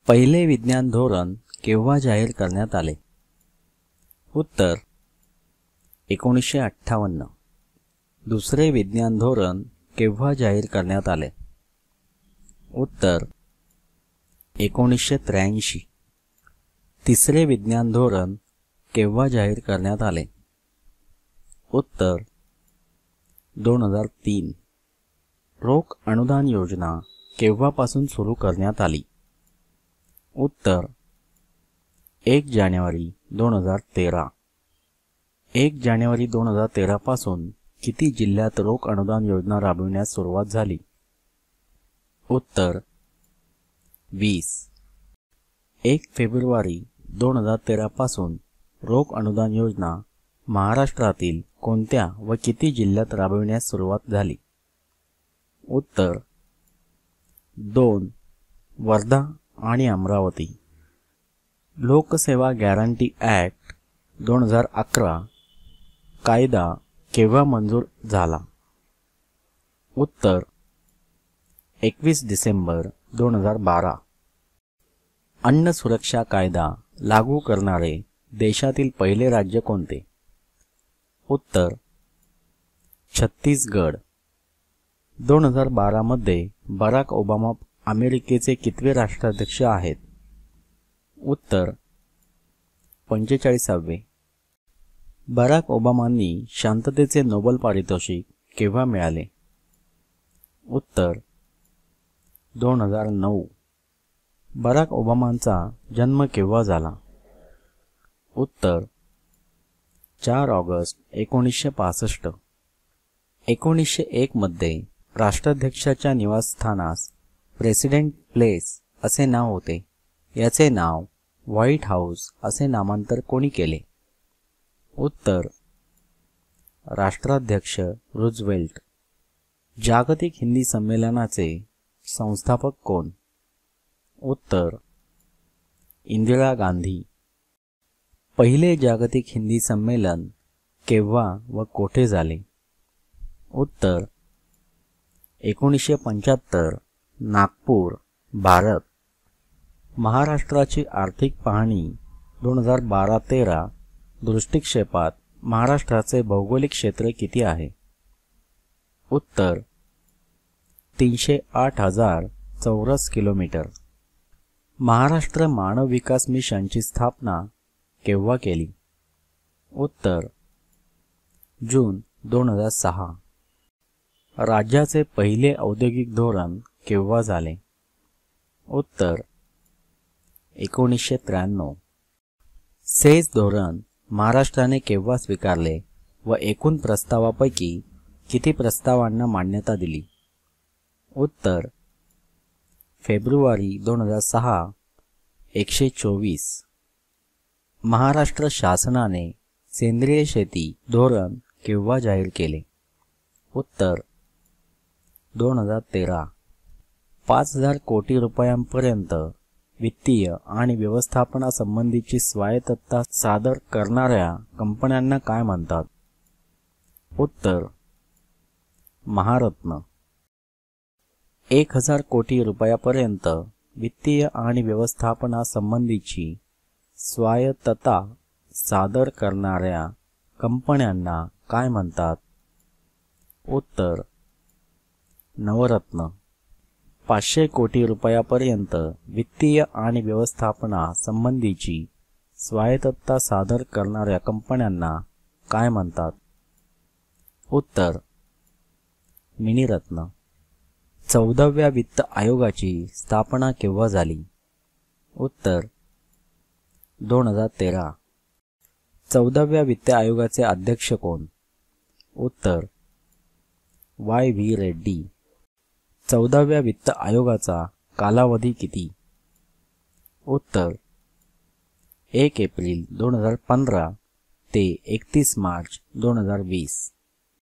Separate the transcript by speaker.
Speaker 1: पहिले विज्ञान धोरण केव्हा जाहीर करण्यात आले? उत्तर 1958. दुसरे विज्ञान धोरण केव्हा जाहीर करण्यात आले? उत्तर 1983. तिसरे विज्ञान धोरण केव्हा जाहीर करण्यात आले? उत्तर 2003. रोख अनुदान योजना केव्हापासून सुरू करण्यात आली? उत्तर 1 जानेवारी 2013. 1 जानेवारी 2013 पासून किती जिल्ह्यात रोख अनुदान योजना राबविण्यास सुरुवात झाली? उत्तर 20. 1 फेब्रुवारी 2013 पासून रोख अनुदान योजना महाराष्ट्रातील कोणत्या व किती जिल्ह्यात राबविण्यास सुरुवात झाली? उत्तर 2. वर्धा आणि अमरावती. लोकसेवा गॅरंटी ॲक्ट 2011 कायदा केव्हा मंजूर झाला? उत्तर 21 डिसेंबर 2012. अन्न सुरक्षा कायदा लागू करणारे देशातील पहिले राज्य कोणते? उत्तर छत्तीसगड. 2012 मध्ये बराक ओबामा अमेरिकेचे कितवे राष्ट्राध्यक्ष आहेत? उत्तर 45वे. बराक ओबामांनी शांततेचे नोबेल पारितोषिक केव्हा मिळाले? उत्तर 2009. बराक ओबामांचा जन्म केव्हा झाला? उत्तर 4 ऑगस्ट 1965. 1901 मध्ये राष्ट्राध्यक्षाच्या निवासस्थानास प्रेसिडेंट प्लेस असे नाव होते. याचे नाव व्हाईट हाऊस असे नामांतर कोणी केले? उत्तर राष्ट्राध्यक्ष रूझवेल्ट. जागतिक हिंदी संमेलनाचे संस्थापक कोण? उत्तर इंदिरा गांधी. पहिले जागतिक हिंदी संमेलन केव्हा व कोठे झाले? उत्तर 1975 नागपूर, भारत. महाराष्ट्राची आर्थिक पाहणी 2012-13 दृष्टिक्षेपात महाराष्ट्राचे भौगोलिक क्षेत्र किती आहे? उत्तर 308,000 चौरस किलोमीटर. महाराष्ट्र मानव विकास मिशनची स्थापना केव्हा केली? उत्तर जून 2006. राज्याचे पहिले औद्योगिक धोरण केव्हा झाले? उत्तर 1993. सेस धोरण महाराष्ट्राने केव्हा स्वीकारले व एकूण प्रस्तावापैकी किती प्रस्तावांना मान्यता दिली? उत्तर फेब्रुवारी 2006 124. महाराष्ट्र शासनाने सेंद्रिय शेती धोरण केव्हा जाहीर केले? उत्तर 2013. 5,000 कोटी रुपयांपर्यंत वित्तीय आणि व्यवस्थापनासंबंधीची स्वायत्तता सादर करणाऱ्या कंपन्यांना काय म्हणतात? उत्तर महारत्न. 1,000 कोटी रुपयापर्यंत वित्तीय आणि व्यवस्थापनासंबंधीची स्वायत्तता सादर करणाऱ्या कंपन्यांना काय म्हणतात? उत्तर नवरत्न. 500 कोटी रुपयापर्यंत वित्तीय आणि व्यवस्थापना संबंधीची स्वायत्तता सादर करणाऱ्या कंपन्यांना काय म्हणतात? उत्तर मिनीरत्न. 14व्या वित्त आयोगाची स्थापना केव्हा झाली? उत्तर 2013. 14व्या वित्त आयोगाचे अध्यक्ष कोण? उत्तर Y.V. रेड्डी. 14व्या वित्त आयोगाचा कालावधी किती? उत्तर 1 एप्रिल 2015 ते 31 मार्च 2020.